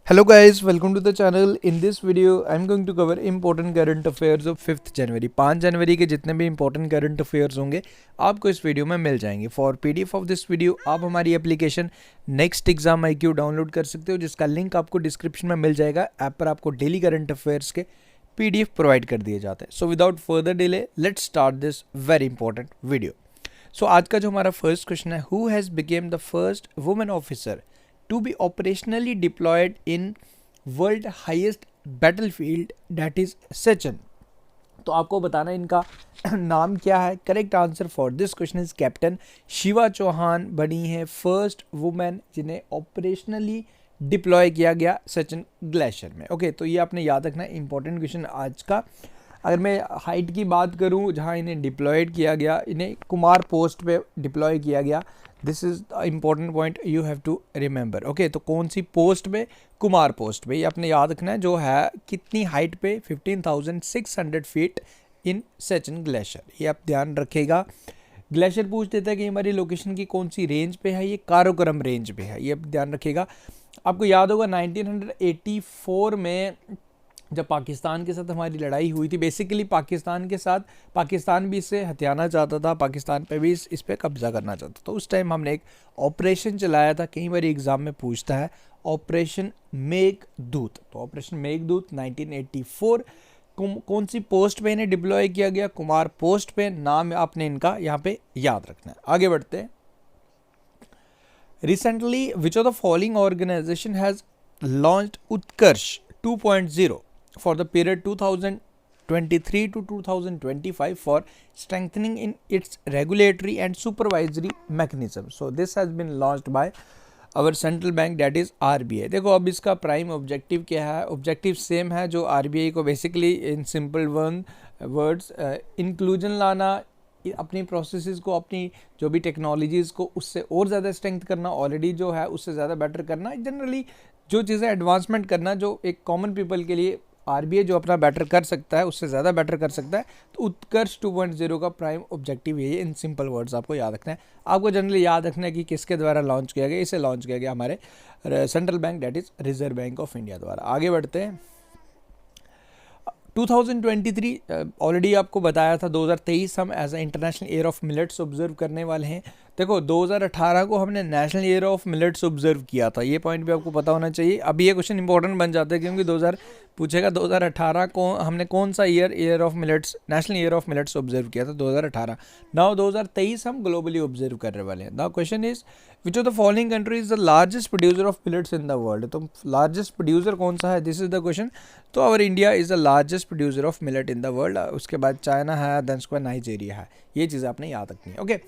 Hello guys, welcome to the channel. In this video, I'm going to cover important current affairs of 5th January. 5 जनवरी के जितने भी important current affairs होंगे आपको इस video में मिल जाएंगे. For PDF of this video, आप हमारी application next exam IQ download कर सकते हो जिसका लिंक आपको डिस्क्रिप्शन में मिल जाएगा. ऐप पर आपको डेली करंट अफेयर्स के PDF प्रोवाइड कर दिए जाते हैं. So without further delay let's start this very important video. So आज का जो हमारा फर्स्ट क्वेश्चन है, who has become the first women officer to be operationally deployed in world highest battlefield that is Sichuan. तो आपको बताना इनका नाम क्या है. Correct answer for this question is captain Shiva Chauhan बनी है फर्स्ट वुमेन जिन्हें ऑपरेशनली डिप्लॉय किया गया सचिन ग्लेशियर में. ओके, तो ये आपने याद रखना है, इंपॉर्टेंट क्वेश्चन आज का. अगर मैं हाइट की बात करूं, जहां इन्हें डिप्लॉयड किया गया, इन्हें कुमार पोस्ट पे डिप्लॉय किया गया. This is the important point you have to remember. Okay, तो कौन सी पोस्ट पे? कुमार पोस्ट पे. ये आपने याद रखना है. जो है कितनी हाइट पे? 15,600 फीट इन सचिन ग्लेशियर. ये आप ध्यान रखेगा. ग्लेशियर पूछ देता है कि हमारी लोकेशन की कौन सी रेंज पे है. ये काराकोरम रेंज पे है. ये आप ध्यान रखेगा. आपको याद होगा 1984 में जब पाकिस्तान के साथ हमारी लड़ाई हुई थी, बेसिकली पाकिस्तान के साथ पाकिस्तान भी इसे हथियाना चाहता था, पाकिस्तान पे भी इस पे कब्जा करना चाहता था. तो उस टाइम हमने एक ऑपरेशन चलाया था. कई बार एग्जाम में पूछता है ऑपरेशन मेघदूत. तो ऑपरेशन मेघदूत 1984 कौन सी पोस्ट पे इन्हें डिप्लॉय किया गया? कुमार पोस्ट पे. नाम आपने इनका यहाँ पे याद रखना है. आगे बढ़ते हैं. Recently which of the following organization has launched Utkarsh 2.0 for the period 2023 to 2025 for strengthening in its regulatory and supervisory mechanism. So this has been launched by our central bank, that is RBI. देखो अब इसका prime objective क्या है? Objective same है जो RBI को basically in simple words inclusion लाना, अपनी प्रोसेसेस को, अपनी जो भी टेक्नोलॉजीज़ को उससे और ज़्यादा स्ट्रेंथ करना, ऑलरेडी जो है उससे ज़्यादा बेटर करना, जनरली जो चीज़ें एडवांसमेंट करना जो एक कॉमन पीपल के लिए RBI जो अपना बेटर कर सकता है उससे ज़्यादा बेटर कर सकता है. तो उत्कर्ष 2.0 का प्राइम ऑब्जेक्टिव यही है. इन सिंपल वर्ड्स आपको याद रखना है. आपको जनरली याद रखना है कि किसके द्वारा लॉन्च किया गया. इसे लॉन्च किया गया हमारे central bank, that is reserve bank of India द्वारा. आगे बढ़ते हैं. 2023 ऑलरेडी आपको बताया था. 2023 हम as a international year of millets observe करने वाले हैं. देखो 2018 को हमने national year of millets observe किया था. ये पॉइंट भी आपको पता होना चाहिए. अभी ये क्वेश्चन इंपॉर्टेंट बन जाता है क्योंकि 2000 पूछेगा 2018 को हमने कौन सा year of millets, national year of millets observe किया था 2018. नाउ 2023 हम ग्लोबली ऑब्जर्व करने वाले हैं. Now question is which of the following country is the largest producer of millets in the world. तो लार्जेस्ट प्रोड्यूसर कौन सा है? This is the question. तो our India is the largest producer of millet in the world. उसके बाद China है, then उसके बाद नाइजीरिया है. ये चीज़ आपने याद रखनी है. ओके,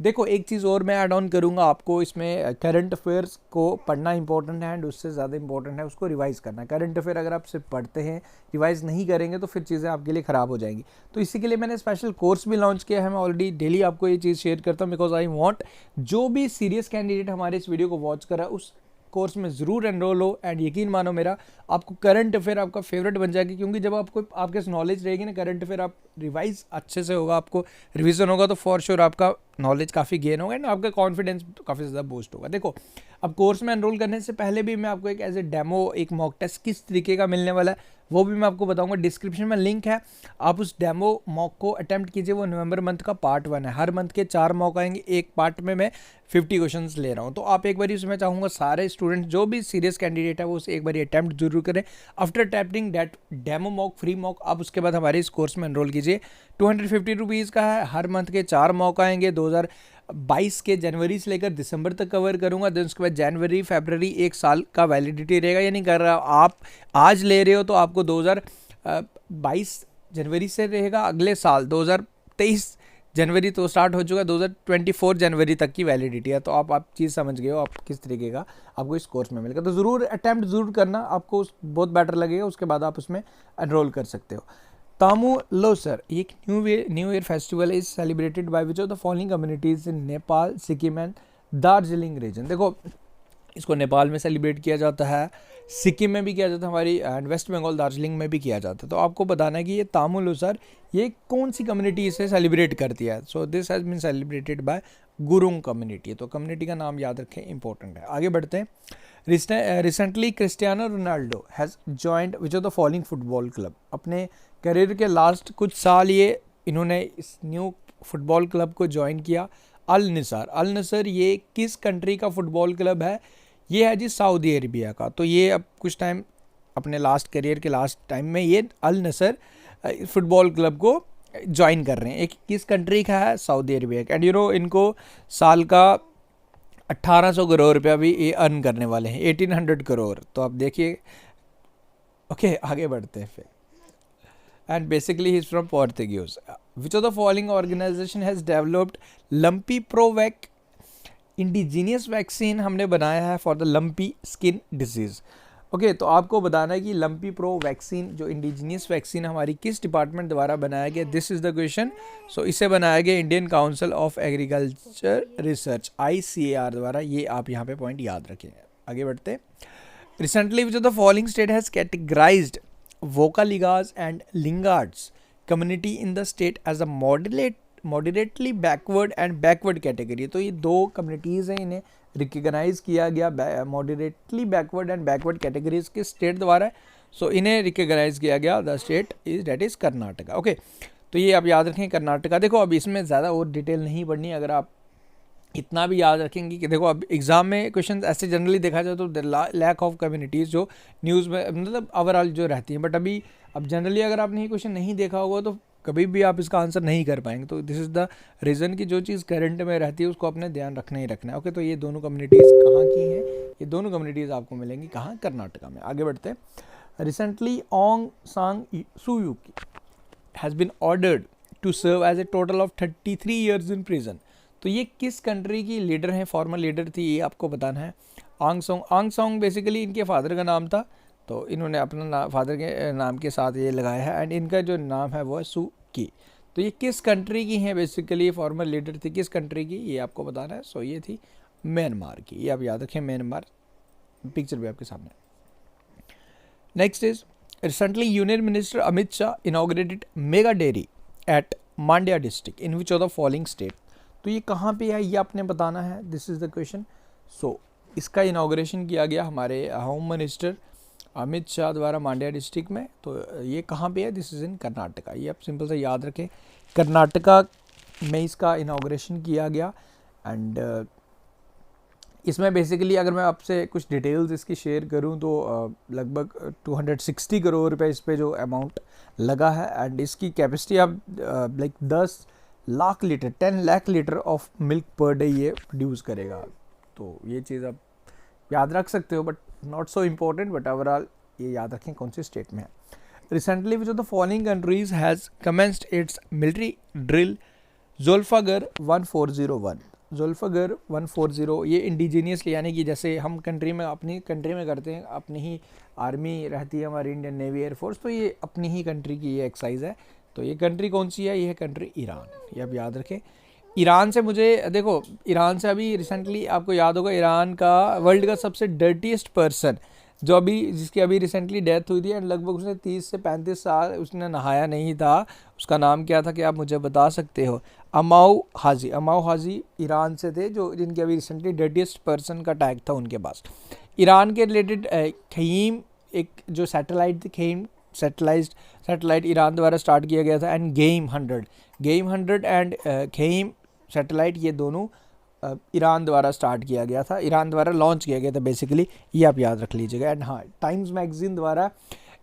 देखो एक चीज़ और मैं ऐड ऑन करूँगा आपको. इसमें करंट अफेयर्स को पढ़ना इंपॉर्टेंट है एंड उससे ज़्यादा इंपॉर्टेंट है उसको रिवाइज़ करना. करंट अफेयर अगर आप सिर्फ पढ़ते हैं, रिवाइज़ नहीं करेंगे तो फिर चीज़ें आपके लिए ख़राब हो जाएंगी. तो इसी के लिए मैंने स्पेशल कोर्स भी लॉन्च किया है. मैं ऑलरेडी डेली आपको ये चीज़ शेयर करता हूँ बिकॉज आई वॉन्ट जो भी सीरियस कैंडिडेट हमारे इस वीडियो को वॉच कर रहा है उस कोर्स में ज़रूर एनरोल हो. एंड यकीन मानो मेरा, आपको करंट अफेयर आपका फेवरेट बन जाएगी क्योंकि जब आपको आपके नॉलेज रहेगी ना करंट अफेयर, आप रिवाइज अच्छे से होगा, आपको रिवीजन होगा तो फॉर श्योर आपका नॉलेज काफ़ी गेन होगा एंड आपका कॉन्फिडेंस काफ़ी ज़्यादा बूस्ट होगा. देखो अब कोर्स में एनरोल करने से पहले भी मैं आपको एक एज ए डेमो, एक मॉक टेस्ट किस तरीके का मिलने वाला है वो भी मैं आपको बताऊंगा. डिस्क्रिप्शन में लिंक है, आप उस डेमो मॉक को अटेम्प्ट कीजिए. वो नवंबर मंथ का पार्ट 1 है. हर मंथ के 4 मॉक आएंगे. एक पार्ट में मैं 50 क्वेश्चंस ले रहा हूँ. तो आप एक बार उसमें चाहूँगा सारे स्टूडेंट जो भी सीरियस कैंडिडेट है वो उसे एक बार अटेम्प्ट जरूर करें. After tapping that demo mock, free mock, आप उसके बाद हमारे इस कोर्स में एनरोल कीजिए. 250 रुपीज़ का है. हर मंथ के 4 मॉक आएंगे. 2022 के जनवरी से लेकर दिसंबर तक कवर करूंगा. देन उसके बाद जनवरी फरवरी 1 साल का वैलिडिटी रहेगा. यानी कर रहा आप आज ले रहे हो तो आपको 2022 जनवरी से रहेगा. अगले साल 2023 जनवरी तो स्टार्ट हो चुका है, 2024 जनवरी तक की वैलिडिटी है. तो आप चीज़ समझ गए हो आप किस तरीके का आपको इस कोर्स में मिलेगा. तो ज़रूर अटैम्प्ट ज़रूर करना, आपको बहुत बेटर लगेगा. उसके बाद आप उसमें एनरोल कर सकते हो. तामू लोसर एक new year festival is celebrated by which of the following communities in Nepal, Sikkim and Darjeeling region. देखो इसको नेपाल में सेलिब्रेट किया जाता है, सिक्किम में भी किया जाता है, हमारी एंड वेस्ट बंगाल दार्जिलिंग में भी किया जाता है. तो आपको बताना है कि ये तामुल उसर ये कौन सी कम्युनिटी इसे सेलिब्रेट करती है. So this has been celebrated by Gurung community. तो कम्युनिटी का नाम याद रखें, इंपॉर्टेंट है. आगे बढ़ते हैं. Recently Cristiano Ronaldo has joined which of the following football club. अपने करियर के लास्ट कुछ साल ये इन्होंने इस न्यू फुटबॉल क्लब को ज्वाइन किया, अल नसर। अल नसर ये किस कंट्री का फुटबॉल क्लब है? ये है जी सऊदी अरेबिया का। तो ये अब कुछ टाइम अपने लास्ट करियर के लास्ट टाइम में ये अल नसर फुटबॉल क्लब को ज्वाइन कर रहे हैं। एक किस कंट्री का है? सऊदी अरेबिया का। एंड यू नो इनको साल का 1800 करोड़ रुपया भी ये अर्न करने वाले हैं, 1800 करोड़। तो आप देखिए, ओके आगे बढ़ते हैं फिर। And basically he is from Portuguese. Which of the following organisation has developed lumpy Provac indigenous vaccine हमने बनाया है for the lumpy skin disease. Okay तो आपको बताना है कि लंपी प्रो वैक्सीन जो इंडिजीनियस वैक्सीन हमारी किस डिपार्टमेंट द्वारा बनाया गया, this is the question. So इसे बनाया गया Indian council of agriculture research ICAR द्वारा। ये आप यहाँ पे पॉइंट याद रखें। आगे बढ़ते। Recently which of the following state has categorised Vokkaligas and Lingayats community in the state as a moderately backward and backward category. तो ये दो कम्युनिटीज़ हैं, इन्हें रिकग्नाइज किया गया moderately backward and backward categories के स्टेट द्वारा। सो इन्हें रिकग्नाइज किया गया, the state is that is Karnataka. Okay तो ये आप याद रखें कर्नाटका। देखो अब इसमें ज़्यादा और डिटेल नहीं पढ़नी, अगर आप इतना भी याद रखेंगे कि देखो अब एग्जाम में क्वेश्चन ऐसे जनरली देखा जाए तो लैक ऑफ कम्युनिटीज़ जो न्यूज़ में मतलब ओवरऑल जो रहती हैं, बट अभी अब जनरली अगर आपने ये क्वेश्चन नहीं देखा होगा तो कभी भी आप इसका आंसर नहीं कर पाएंगे। तो दिस इज़ द रीज़न कि जो चीज़ करंट में रहती है उसको अपने ध्यान रखना ही रखना है। ओके तो ये दोनों कम्युनिटीज़ कहाँ की हैं? ये दोनों कम्युनिटीज़ आपको मिलेंगी कहाँ? कर्नाटका में। आगे बढ़ते हैं। Recently Aung San Suu Kyi has been ordered to serve as a total of 33 years in prison. तो ये किस कंट्री की लीडर हैं? फॉर्मर लीडर थी, ये आपको बताना है। आंग सांग बेसिकली इनके फादर का नाम था, तो इन्होंने अपना फादर के नाम के साथ ये लगाया है। एंड इनका जो नाम है वो है सू की। तो ये किस कंट्री की हैं? बेसिकली फॉर्मर लीडर थी किस कंट्री की, ये आपको बताना है। सो ये थी म्यांमार की। ये आप याद रखें, म्यांमार पिक्चर भी आपके सामने। Next is recently union minister Amit Shah inaugurated mega dairy at Mandya district in which of the following state. तो ये कहाँ पे है ये आपने बताना है, this is the question. So इसका इनॉग्रेशन किया गया हमारे होम मिनिस्टर अमित शाह द्वारा मांड्या डिस्ट्रिक्ट में। तो ये कहाँ पे है? This is in Karnataka. ये आप सिंपल से याद रखें, कर्नाटका में इसका इनॉग्रेशन किया गया। एंड इसमें बेसिकली अगर मैं आपसे कुछ डिटेल्स इसकी शेयर करूं तो लगभग 260 करोड़ रुपए इस पे जो अमाउंट लगा है। एंड इसकी कैपेसिटी आप like 10 lakh litre 10 lakh litre of milk per day ये प्रोड्यूस करेगा। तो ये चीज़ आप याद रख सकते हो, but not so important, but overall ये याद रखें कौन सी स्टेट में है। Recently which of the following countries has commenced it's military drill Zulfikar 1401। Zulfikar 140 ये इंडिजीनियसली यानी कि जैसे हम कंट्री में अपनी कंट्री में करते हैं, अपनी ही आर्मी रहती है हमारी इंडियन नेवी एयरफोर्स, तो ये अपनी ही कंट्री की ये एक्सरसाइज है। तो ये कंट्री कौन सी है? ये है कंट्री ईरान। ये आप याद रखें। ईरान से मुझे देखो, ईरान से अभी रिसेंटली आपको याद होगा ईरान का वर्ल्ड का सबसे डर्टीएस्ट पर्सन जो अभी जिसकी अभी रिसेंटली डेथ हुई थी एंड लगभग उसने 30 से 35 साल उसने नहाया नहीं था। उसका नाम क्या था कि आप मुझे बता सकते हो? अमाउ हाजी। अमाउ हाजी ईरान से थे जो जिनके अभी रिसेंटली डर्टीएस्ट पर्सन का टैग था उनके पास। ईरान के रिलेटेड खयीम एक जो सैटेलाइट थी, खयीम सैटेलाइट ईरान द्वारा स्टार्ट किया गया था। एंड गेम 100 एंड खयीम सैटेलाइट ये दोनों ईरान द्वारा स्टार्ट किया गया था, ईरान द्वारा लॉन्च किया गया था बेसिकली। ये आप याद रख लीजिएगा। एंड हाँ, टाइम्स मैगजीन द्वारा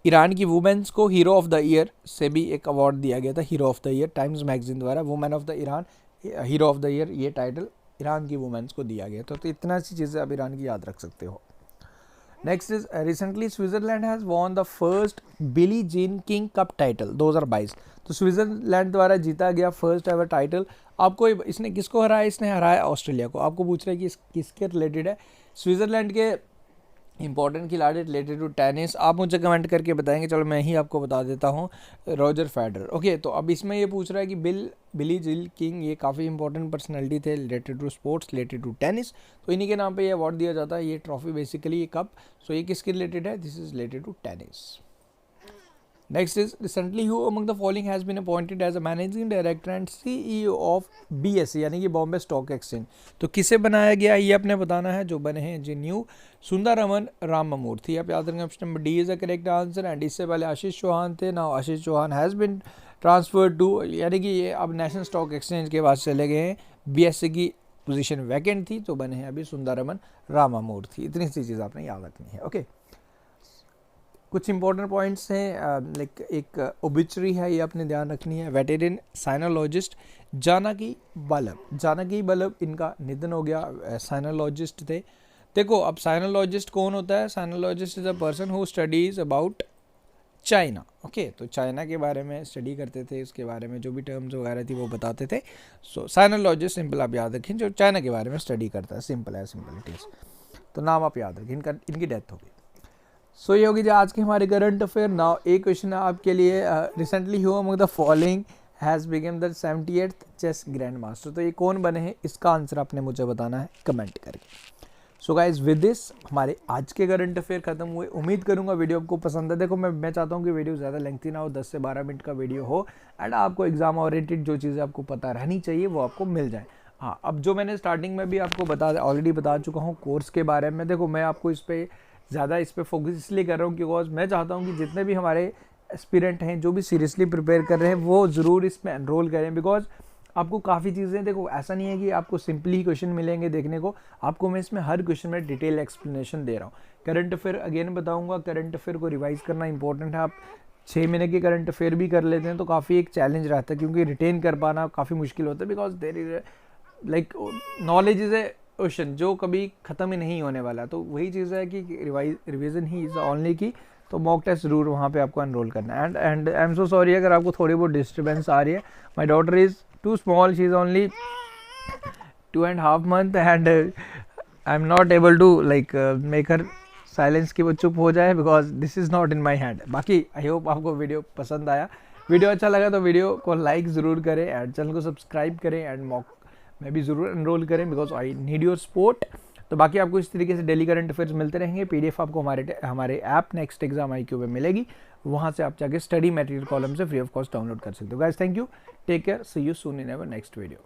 ईरान की वुमेन्स को हीरो ऑफ द ईयर से भी एक अवार्ड दिया गया था। Hero of the year Times magazine द्वारा women of the Iran hero of the year ये टाइटल ईरान की वुमेन्स को दिया गया था। तो इतना सी चीज़ें आप ईरान की याद रख सकते हो। Next is recently Switzerland has won the first Billie Jean King cup title 2022। तो स्विट्जरलैंड द्वारा जीता गया फर्स्ट एवर टाइटल। आपको इसने किसको हराया? इसने हराया ऑस्ट्रेलिया को। आपको पूछ रहे हैं कि किसके रिलेटेड है? स्विट्जरलैंड के इंपॉर्टेंट खिलाड़ी रिलेटेड टू टेनिस। आप मुझे कमेंट करके बताएंगे, चलो मैं ही आपको बता देता हूँ, रॉजर फेडरर। ओके तो अब इसमें ये पूछ रहा है कि बिली जीन किंग ये काफ़ी इंपॉर्टेंट पर्सनैलिटी थे related to sports, related to tennis. तो इन्हीं के नाम पे ये अवार्ड दिया जाता है, ये ट्रॉफी बेसिकली, ये कप। सो ये किसके रिलेटेड है? This is related to tennis. Next is recently who among the following has been appointed as a managing director and CEO of BSE यानी कि बॉम्बे स्टॉक एक्सचेंज। तो किसे बनाया गया ये आपने बताना है। जो बने हैं जी न्यू सुंदरमन राममूर्ति। आप याद रखेंगे option number D is the correct answer. And इससे पहले आशीष चौहान थे। Now Ashish Chauhan has been transferred to, यानी कि ये अब नेशनल स्टॉक एक्सचेंज के बाद चले गए हैं। बीएसई की पोजीशन वैकेंट थी तो बने हैं अभी सुंदरमन राममूर्ति। इतनी सी चीज़ आपने याद रखनी है। ओके, कुछ इंपॉर्टेंट पॉइंट्स हैं, लाइक एक ओबिचरी है ये आपने ध्यान रखनी है। वेटेरिन साइनोलॉजिस्ट जानकी बल्लभ, जानकी बल्लभ इनका निधन हो गया। साइनोलॉजिस्ट थे। देखो अब साइनोलॉजिस्ट कौन होता है? साइनोलॉजिस्ट is a person who studies about China. Okay, तो चाइना के बारे में स्टडी करते थे, उसके बारे में जो भी टर्म्स वगैरह थी वो बताते थे। सो साइनोलॉजिस्ट सिंपल आप याद रखें, जो चाइना के बारे में स्टडी करता है। सिंपल है, सिंपल इट इज। तो नाम आप याद रखें, इनकी डेथ हो गई। सो ये होगी जो आज के हमारे करंट अफेयर। नाउ एक क्वेश्चन है आपके लिए, recently who among the following has become the 78th chess grand master. तो ये कौन बने हैं, इसका आंसर आपने मुझे बताना है कमेंट करके। सो गाइज विद दिस हमारे आज के करंट अफेयर खत्म हुए। उम्मीद करूंगा वीडियो आपको पसंद है। देखो मैं चाहता हूँ कि वीडियो ज़्यादा लेंथी ना हो, 10 से 12 मिनट का वीडियो हो एंड आपको एग्जाम ओरिएंटेड जो चीज़ें आपको पता रहनी चाहिए वो आपको मिल जाए। हाँ, अब जो मैंने स्टार्टिंग में भी आपको ऑलरेडी बता चुका हूँ कोर्स के बारे में। देखो मैं आपको इस पर फोकस इसलिए कर रहा हूँ बिकॉज मैं चाहता हूँ कि जितने भी हमारे एस्पिरेंट हैं जो भी सीरियसली प्रिपेयर कर रहे हैं वो ज़रूर इसमें एनरोल करें। बिकॉज आपको काफ़ी चीज़ें, देखो ऐसा नहीं है कि आपको सिंपली ही क्वेश्चन मिलेंगे देखने को, आपको मैं इसमें हर क्वेश्चन में डिटेल एक्सप्लेनेशन दे रहा हूँ। करंट अफेयर अगेन बताऊँगा, करंट अफेयर को रिवाइज करना इंपॉर्टेंट है। आप 6 महीने के करंट अफेयर भी कर लेते हैं तो काफ़ी एक चैलेंज रहता है, क्योंकि रिटेन कर पाना काफ़ी मुश्किल होता है। Because there is like knowledge is a ocean जो कभी ख़त्म ही नहीं होने वाला। तो वही चीज़ है कि रिविजन ही इज़ ओनली की। तो मॉक टेस्ट ज़रूर वहाँ पे आपको एनरोल करना है। And I am so sorry अगर आपको थोड़ी बहुत डिस्टर्बेंस आ रही है। My daughter is too small, she is only 2.5 months and I'm not able to like make her silence कि वो चुप हो जाए because this is not in my hand। बाकी आई होप आपको वीडियो पसंद आया। वीडियो अच्छा लगा तो वीडियो को लाइक ज़रूर करें एंड चैनल को सब्सक्राइब करें एंड मॉक में भी ज़रूर एनरोल करें because I need your support. तो बाकी आपको इस तरीके से डेली करंट अफेयर्स मिलते रहेंगे। पीडीएफ आपको हमारे ऐप नेक्स्ट एग्जाम IQ में मिलेगी, वहाँ से आप जाके स्टडी मटेरियल कॉलम से फ्री ऑफ कॉस्ट डाउनलोड कर सकते हो। Guys thank you, take care, see you soon in our next video.